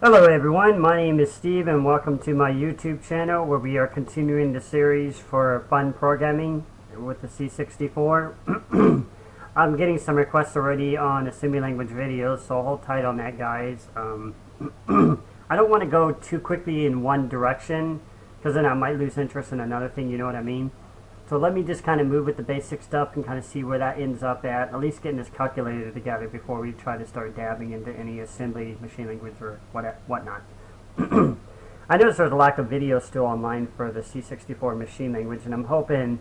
Hello everyone, my name is Steve and welcome to my YouTube channel where we are continuing the series for fun programming with the C64. I'm getting some requests already on assembly language videos, so hold tight on that, guys. I don't want to go too quickly in one direction because then I might lose interest in another thing, you know what I mean? So let me just kind of move with the basic stuff and kind of see where that ends up at least getting this calculator together before we try to start dabbing into any assembly, machine language, or whatnot. I noticed there's a lack of videos still online for the C64 machine language, and I'm hoping,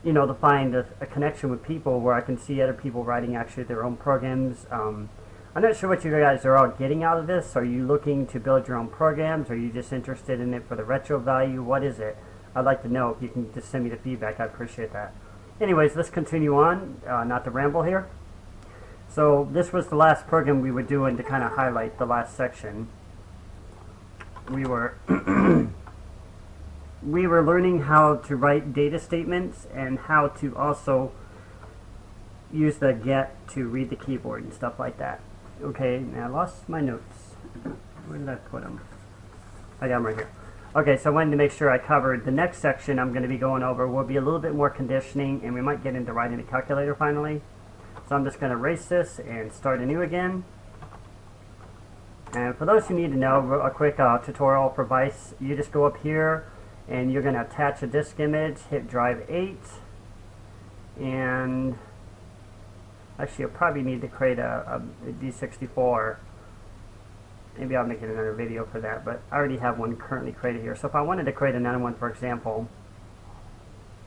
to find a connection with people where I can see other people writing actually their own programs. I'm not sure what you guys are all getting out of this. Are you looking to build your own programs? Are you just interested in it for the retro value? What is it? I'd like to know. If you can just send me the feedback, I'd appreciate that. Anyways, let's continue on, not to ramble here. So this was the last program we were doing to kind of highlight the last section. We were we were learning how to write data statements and how to also use the get to read the keyboard and stuff like that. Okay, now I lost my notes. Where did I put them? I got them right here. Okay, so I wanted to make sure I covered the next section I'm going to be going over will be a little bit more conditioning, and we might get into writing a calculator finally. So I'm just going to erase this and start anew again. And for those who need to know, a quick tutorial for Vice, you just go up here and you're going to attach a disk image, hit drive 8, and actually you'll probably need to create a D64. Maybe I'll make it another video for that, but I already have one currently created here. So if I wanted to create another one, for example,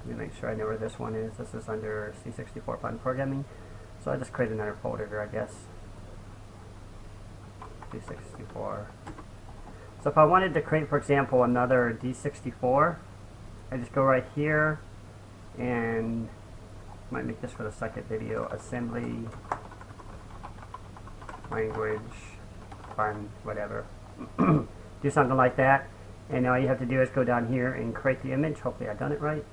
let me make sure I know where this one is. This is under C64 Fun Programming. So I just create another folder here, I guess. D64. So if I wanted to create, for example, another D64, I just go right here and might make this for the second video, assembly language fun, whatever. Do something like that, and all you have to do is go down here and create the image. Hopefully I've done it right.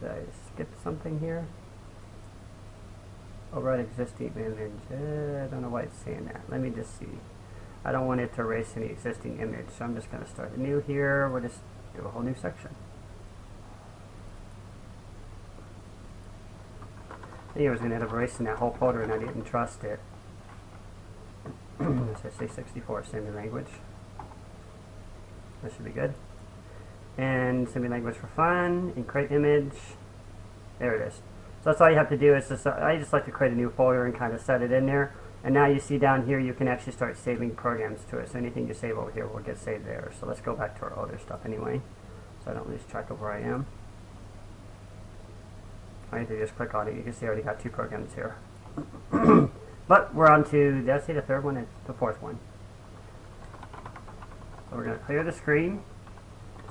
Did I skip something here? Override existing image. I don't know why it's saying that. Let me just see. I don't want it to erase any existing image, so I'm just going to start anew here. We'll just do a whole new section. I think I was going to end up erasing that whole folder and I didn't trust it. Let's say C64 assembly language. That should be good. And assembly language for fun, and create image. There it is. So that's all you have to do is just, I just like to create a new folder and kind of set it in there. And now you see down here you can actually start saving programs to it. So anything you save over here will get saved there. So let's go back to our other stuff anyway, so I don't lose track of where I am. I need to just click on it. You can see I already got two programs here. But we're on to, did I say the third one? It's the fourth one. So we're going to clear the screen.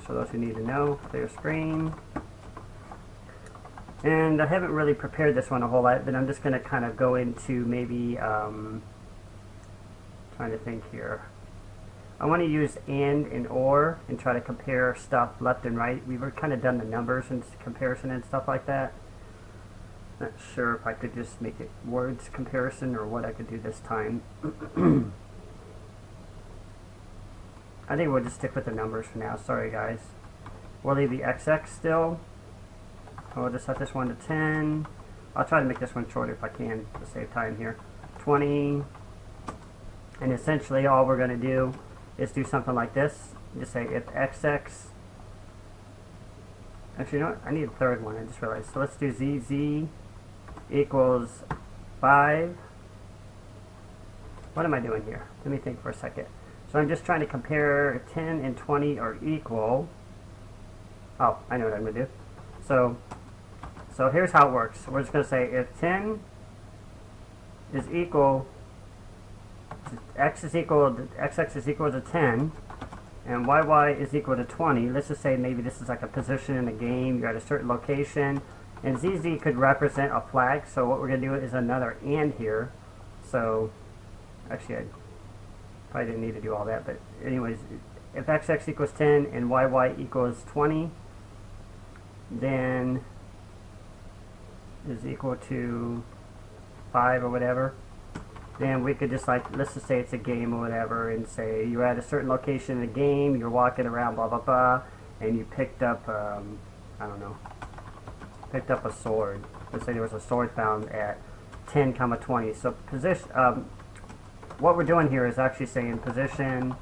So those who need to know, clear screen. And I haven't really prepared this one a whole lot, but I'm just going to kind of go into maybe, trying to think here. I want to use and or and try to compare stuff left and right. We've kind of done the numbers and comparison and stuff like that. Not sure if I could just make it words comparison or what I could do this time. I think we'll just stick with the numbers for now. Sorry guys. We'll leave the XX still. We'll just set this one to 10. I'll try to make this one shorter if I can to save time here. 20. And essentially all we're going to do is do something like this. Just say if XX. Actually, you know what? I need a third one. I just realized. So let's do ZZ equals 5. What am I doing here? Let me think for a second. So I'm just trying to compare 10 and 20 are equal. Oh, I know what I'm going to do. So here's how it works. We're just going to say if 10 is equal to x is equal to, xx is equal to 10 and yy is equal to 20. Let's just say maybe this is like a position in the game. You're at a certain location. And ZZ could represent a flag. So what we're going to do is another and here. So actually I probably didn't need to do all that. But anyways, if xx equals 10 and yy equals 20, then is equal to 5 or whatever. then we could just like, let's just say it's a game or whatever, and say you're at a certain location in the game, you're walking around, blah blah blah, and you picked up, I don't know, picked up a sword. Let's say there was a sword found at 10, 20. So position, what we're doing here is actually saying position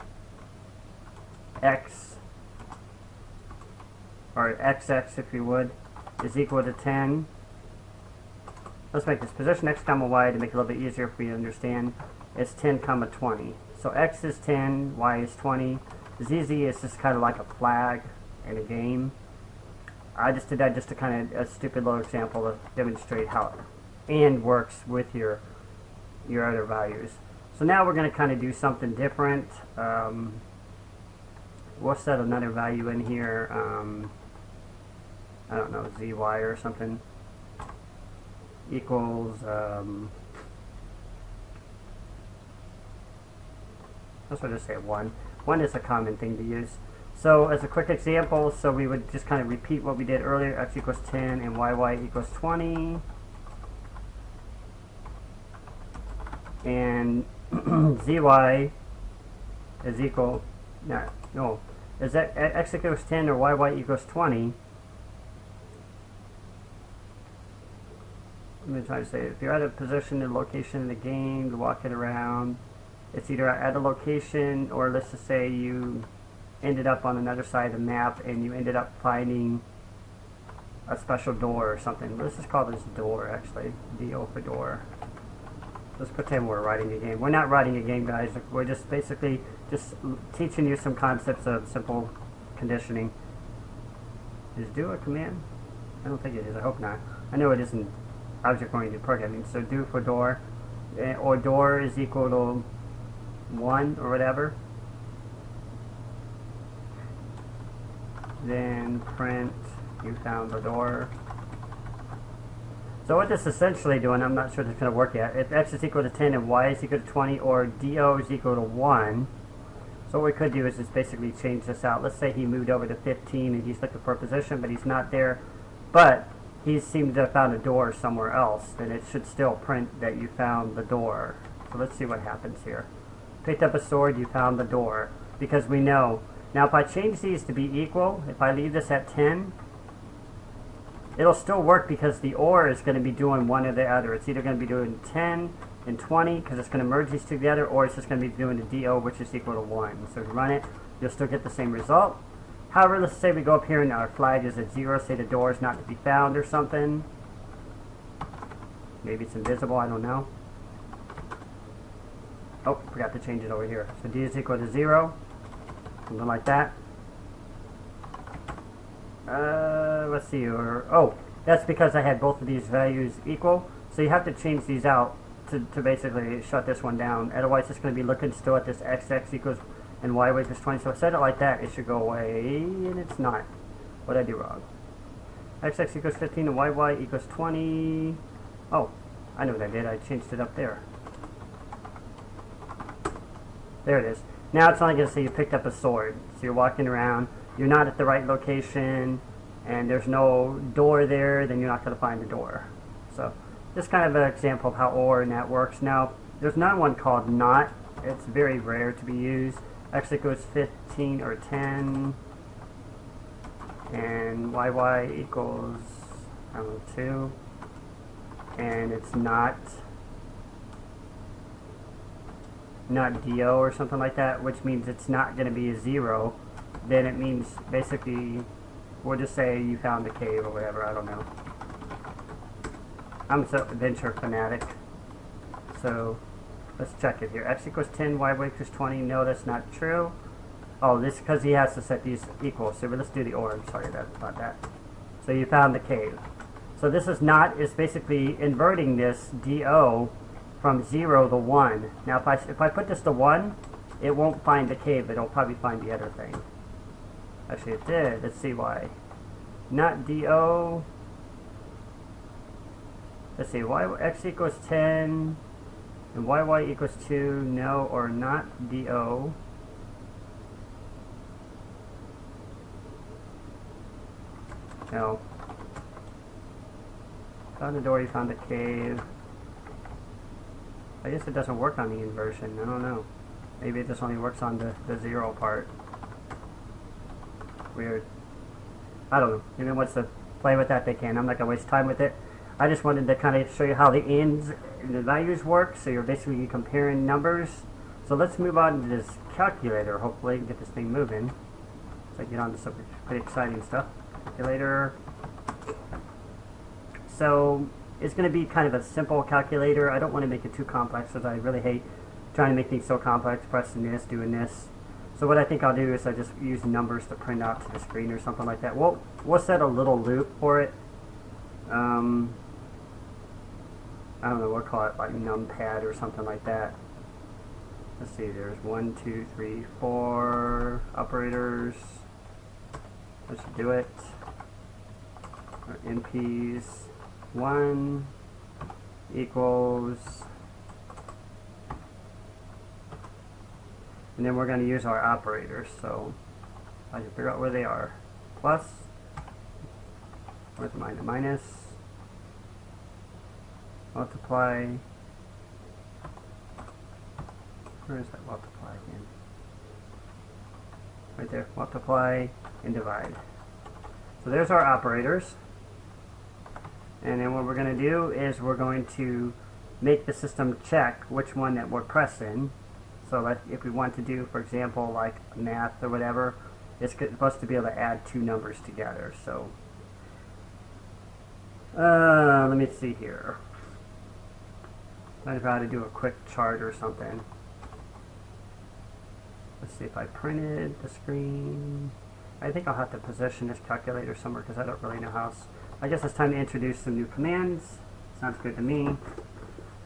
x, or xx if you would, is equal to 10. Let's make this position x, y to make it a little bit easier for you to understand. It's 10, 20. So x is 10, y is 20. ZZ is just kind of like a flag in a game. I just did that just to kind of a stupid little example to demonstrate how AND works with your other values. So now we're going to kind of do something different. We'll set another value in here. I don't know, zy or something equals, let's just say 1. 1 is a common thing to use. So as a quick example, so we would just kind of repeat what we did earlier. X equals 10 and y equals 20. And zy is equal, no, is that x equals 10 or y equals 20? Let me try to say, if you're at a position and location in the game, you're walking around, it's either at a location, or let's just say you ended up on another side of the map and you ended up finding a special door or something. Let's just call this door, actually. D-O for door. Let's pretend we're writing a game. We're not writing a game, guys. We're just basically just teaching you some concepts of simple conditioning. Is do a command? I don't think it is. I hope not. I know it isn't object-oriented programming. So do for door, or door is equal to 1 or whatever. Then print you found the door. So what this is essentially doing, I'm not sure if it's going to work yet. If x is equal to 10 and y is equal to 20, or do is equal to 1, so what we could do is just basically change this out. Let's say he moved over to 15 and he's looking for a position, but he's not there, but he seems to have found a door somewhere else. Then it should still print that you found the door. So let's see what happens here. Picked up a sword, you found the door, because we know. Now if I change these to be equal, if I leave this at 10, it'll still work because the OR is going to be doing one or the other. It's either going to be doing 10 and 20 because it's going to merge these together, or it's just going to be doing the DO, which is equal to 1. So if you run it, you'll still get the same result. However, let's say we go up here and our flag is at 0, say the door is not to be found or something. Maybe it's invisible, I don't know. Oh, forgot to change it over here. So D is equal to 0. Something like that. Let's see, oh, that's because I had both of these values equal. So you have to change these out to basically shut this one down. Otherwise, it's going to be looking still at this XX equals and Y equals 20. So if I set it like that, it should go away, and it's not. What did I do wrong? XX equals 15 and YY equals 20. Oh, I know what I did. I changed it up there. There it is. Now it's only going to say you picked up a sword. So you're walking around, you're not at the right location, and there's no door there, then you're not going to find the door. So just kind of an example of how OR and that works. Now, there's another one called NOT. It's very rare to be used. X equals 15 or 10, and YY equals, I don't know, 2, and it's not DO or something like that, which means it's not going to be a 0. Then it means basically, we'll just say you found a cave or whatever, I don't know. I'm so adventure fanatic. So let's check it here. X equals 10, Y equals 20. No, that's not true. Oh, this because he has to set these equal. So let's do the OR. I'm sorry about that. So you found the cave. So this is not, is basically inverting this DO from 0 to 1. Now if I put this to 1, it won't find the cave. It'll probably find the other thing. Actually it did. Let's see why. Not DO. Let's see. X equals 10 and YY equals 2. No, or not DO. No. Found the door, you found the cave. I guess it doesn't work on the inversion. I don't know. Maybe it just only works on the 0 part. Weird. I don't know. Anyone wants to play with that, they can. I'm not going to waste time with it. I just wanted to kind of show you how the ends and the values work. So you're basically comparing numbers. So let's move on to this calculator. Hopefully get this thing moving. So I get on to some pretty exciting stuff. Calculator. So it's going to be kind of a simple calculator. I don't want to make it too complex because I really hate trying to make things so complex, pressing this, doing this. So what I think I'll do is I just use numbers to print out to the screen or something like that. We'll set a little loop for it. I don't know, we'll call it like numpad or something like that. Let's see, there's 1, 2, 3, 4 operators. Let's do it. Our NPs 1 equals, and then we're going to use our operators. So I can figure out where they are. Plus, where's mine? Minus, multiply. Where is that multiply again? Right there. Multiply and divide. So there's our operators. And then what we're going to do is we're going to make the system check which one that we're pressing. So like if we want to do, for example, like math or whatever, it's supposed to be able to add two numbers together. So let me see here. I don't know how to do a quick chart or something. Let's see if I printed the screen. I think I'll have to position this calculator somewhere because I don't really know how else. I guess it's time to introduce some new commands. Sounds good to me.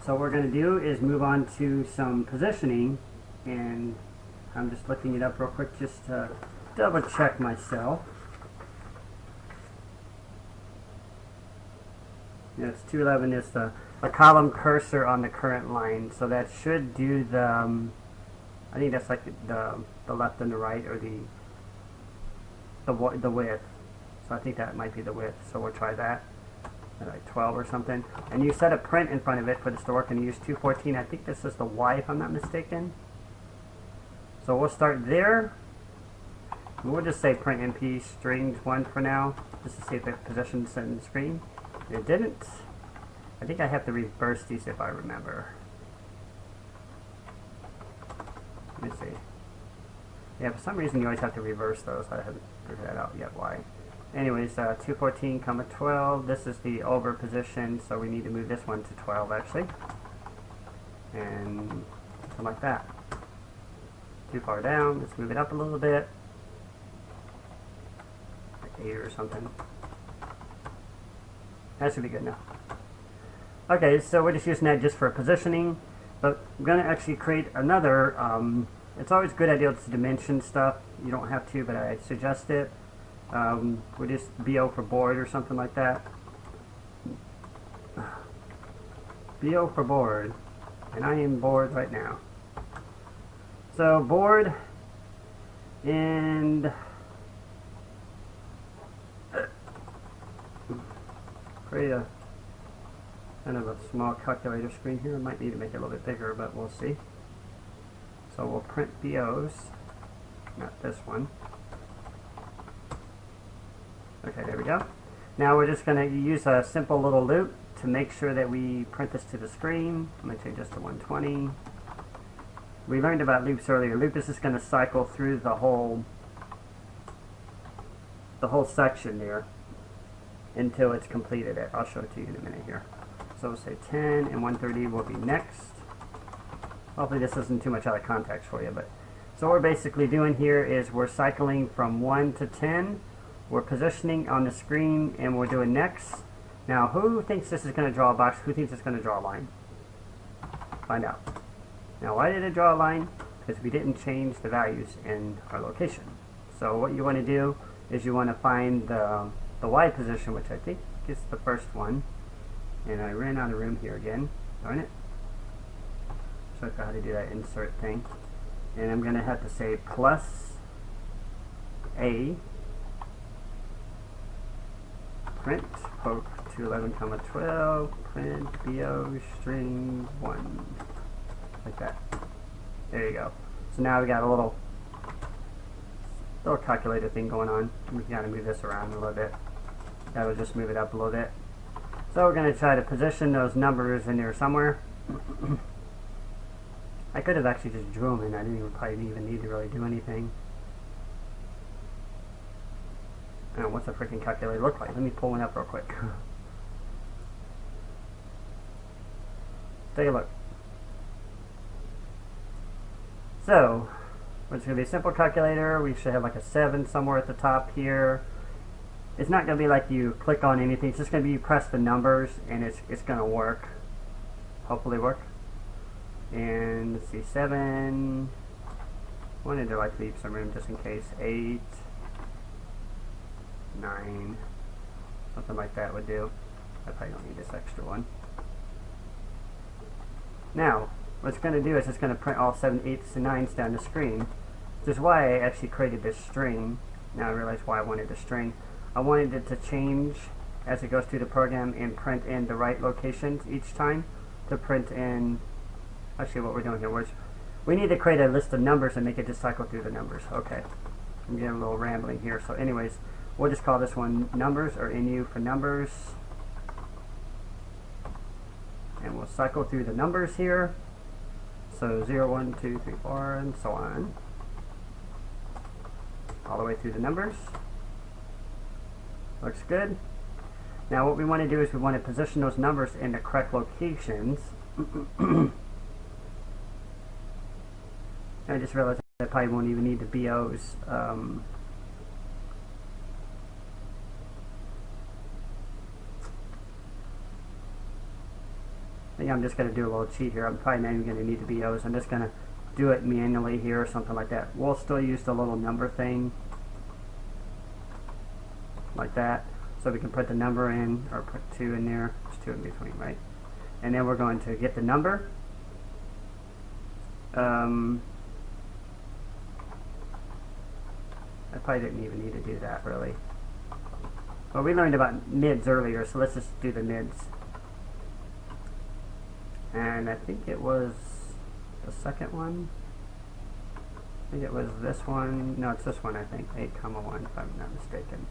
So what we're going to do is move on to some positioning, and I'm just looking it up real quick just to double check myself. Yeah, it's 211 is the column cursor on the current line, so that should do the I think that's like the left and the right, or the width. So I think that might be the width. So we'll try that at like 12 or something. And you set a print in front of it for this to work, and you use 214. I think this is the Y if I'm not mistaken. So we'll start there. We'll just say print MP strings 1 for now, just to see if it positions in the screen. It didn't. I think I have to reverse these if I remember. Let me see. Yeah, for some reason you always have to reverse those. I haven't figured that out yet why. Anyways, 214, 12. This is the over position, so we need to move this one to 12 actually. And something like that. Too far down. Let's move it up a little bit. Like 8 or something. That should be good now. Okay, so we're just using that just for positioning. But I'm going to actually create another, it's always a good idea to dimension stuff. You don't have to, but I suggest it. We'll just BO for board or something like that. BO for board. And I am bored right now. So board, and create a kind of a small calculator screen here. I might need to make it a little bit bigger, but we'll see. So we'll print BOs, not this one. Okay, there we go. Now we're just going to use a simple little loop to make sure that we print this to the screen. I'm going to change this to 120. We learned about loops earlier. Loop is just going to cycle through the whole section there until it's completed it. I'll show it to you in a minute here. So we'll say 10 and 130 will be next. Hopefully this isn't too much out of context for you, but so what we're basically doing here is we're cycling from 1 to 10. We're positioning on the screen and we're doing next. Now who thinks this is going to draw a box? Who thinks it's going to draw a line? Find out. Now why did it draw a line? Because we didn't change the values in our location. So what you want to do is you want to find the Y position, which I think is the first one. And I ran out of room here again. Darn it. Show you how to do that insert thing. And I'm going to have to say plus A print poke 211, 12 print BO string 1. like that. There you go. So now we got a little calculator thing going on. We gotta move this around a little bit. That'll just move it up a little bit. So we're gonna try to position those numbers in there somewhere. I could have actually just drew them in. I probably even need to really do anything. Oh, what's a freaking calculator look like? Let me pull one up real quick. Take a look. So, it's going to be a simple calculator. We should have like a 7 somewhere at the top here. It's not going to be like you click on anything. It's just going to be you press the numbers and it's going to work. Hopefully work. And let's see, 7. Wanted to like leave some room just in case. 8, 9, something like that would do. I probably don't need this extra one. Now, what it's going to do is it's going to print all 7, 8s, and 9s down the screen. Which is why I actually created this string. Now I realize why I wanted the string. I wanted it to change as it goes through the program and print in the right locations each time. To print in, actually what we're doing here was, we need to create a list of numbers and make it just cycle through the numbers. Okay, I'm getting a little rambling here. So anyways, we'll just call this one numbers, or NU for numbers. And we'll cycle through the numbers here. So 0, 1, 2, 3, 4, and so on. All the way through the numbers. Looks good. Now what we want to do is we want to position those numbers in the correct locations. I just realized I probably won't even need the BOs. I think I'm just going to do a little cheat here. I'm probably not even going to need the BOs. I'm just going to do it manually here or something like that. We'll still use the little number thing like that, so we can put the number in, or put 2 in there. There's 2 in between, right? And then we're going to get the number. I probably didn't even need to do that, really. Well, we learned about mids earlier, so let's just do the mids. And I think it was the second one. I think it was this one. No, it's this one, I think. 8, 1, if I'm not mistaken.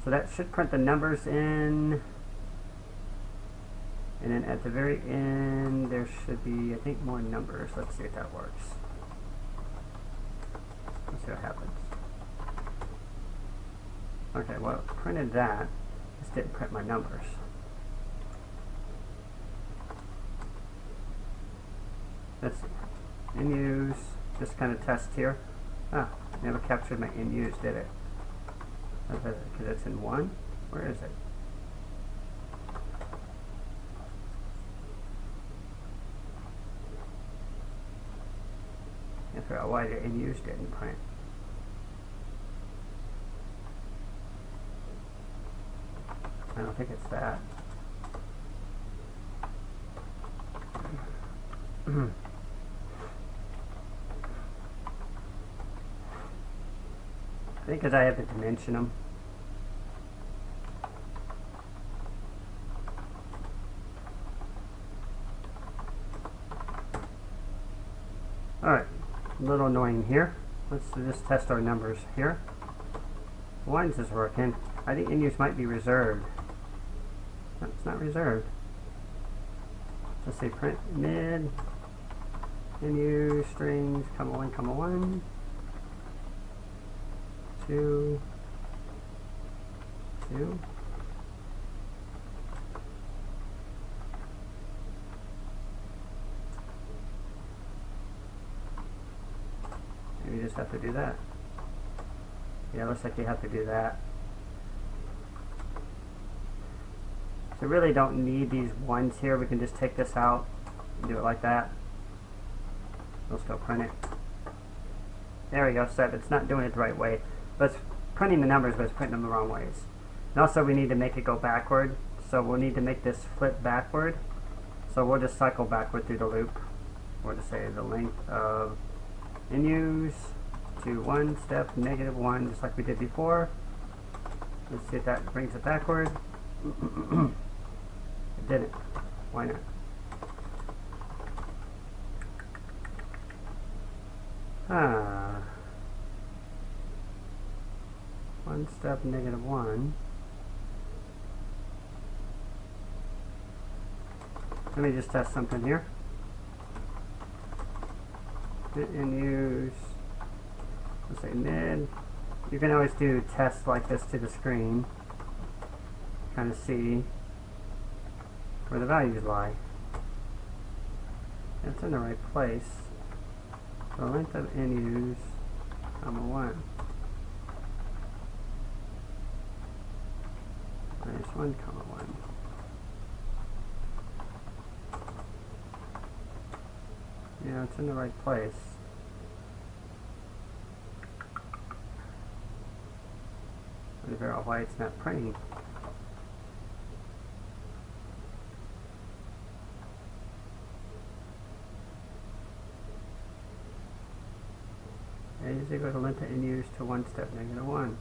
So that should print the numbers in. And then at the very end, there should be, I think, more numbers. Let's see if that works. Let's see what happens. Okay, well, it printed that. Just didn't print my numbers. Let's see. In-use, just kind of test here. Ah, never captured my in-use, did it? Because it's in 1? Where is it? I figure out why the in-use didn't print. I don't think it's that. I think because I have to dimension them. Alright, a little annoying here. Let's just test our numbers here. Why is this working? I think in-use might be reserved. No, it's not reserved. Let's say print mid, in-use, strings, 1, 1. 2, 2. Maybe you just have to do that. Yeah, looks like you have to do that. So really don't need these 1s here. We can just take this out and do it like that. We'll still print it. There we go, set. It's not doing it the right way. But it's printing the numbers, but it's printing them the wrong ways. And also we need to make it go backward. So we'll need to make this flip backward. So we'll just cycle backward through the loop. We'll just say the length of in-use to 1 step -1, just like we did before. Let's see if that brings it backward. It didn't. Why not? Ah. 1 step -1. Let me just test something here. And use, let's say mid. You can always do tests like this to the screen. Kind of see where the values lie. It's in the right place. The length of in use, -1. -1, -1. Yeah, it's in the right place. I'm gonna figure out why it's not printing. A is equal to length of in use to 1 step -1.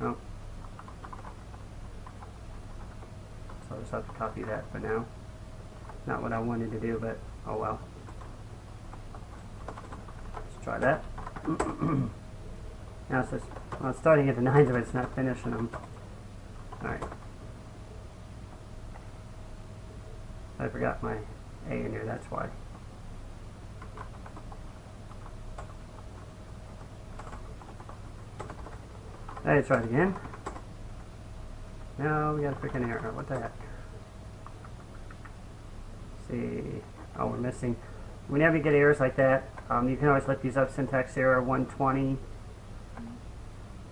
Oh. So I'll just have to copy that for now. Not what I wanted to do, but oh well. Let's try that. Now it says, well, it's starting at the 9s, but it's not finishing them. Alright. I forgot my A in here, that's why. Let's try it again. Now we got a freaking error. What the heck? See, oh, we're missing. Whenever you get errors like that, you can always look these up. Syntax error 120. You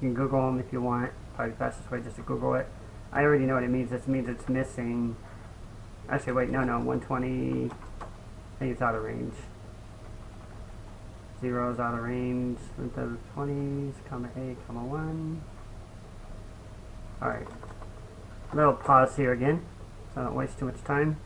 can Google them if you want. Probably the fastest way just to Google it. I already know what it means. It means it's missing. Actually, wait, no, 120. I think it's out of range. 0 is out of range. Length of 20s, comma A, comma 1. Alright. Little pause here again, so I don't waste too much time.